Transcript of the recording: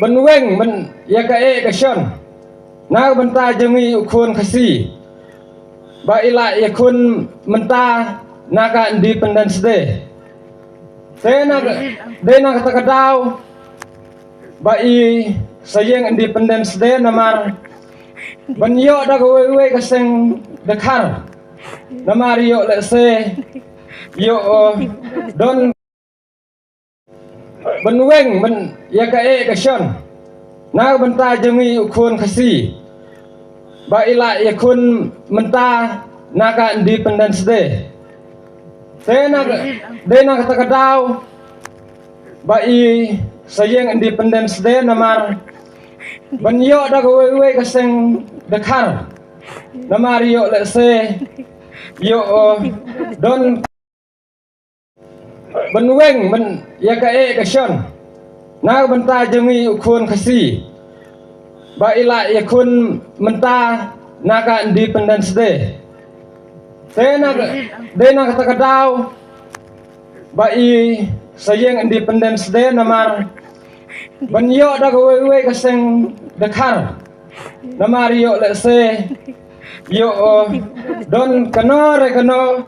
bên weng bên ya ka e ka shon na bên ta jangi ukun kasi ba ila ya kun menta naga Independence Day tena de na kata kadau ba i sayang Independence Day namar ban yo da ko we ka seng dakar namar yo le se yo don bên weng bên ya ka e ka shon na bên ta jangi ukun kasi ba ila ya kun menta naga Independence Day tena de na kata kadau ba i sayang Independence Day namar ban yo da ko we ka seng dakar namar yo le se yo don bên weng bên ya ka e ka shon na bên ta jangi ukun kasi ba ila ya kun menta naga Independence Day tena de na kata kadau ba i sayang Independence Day namar ban yo da ko we ka seng dakar namar yo le se yo don kano re kano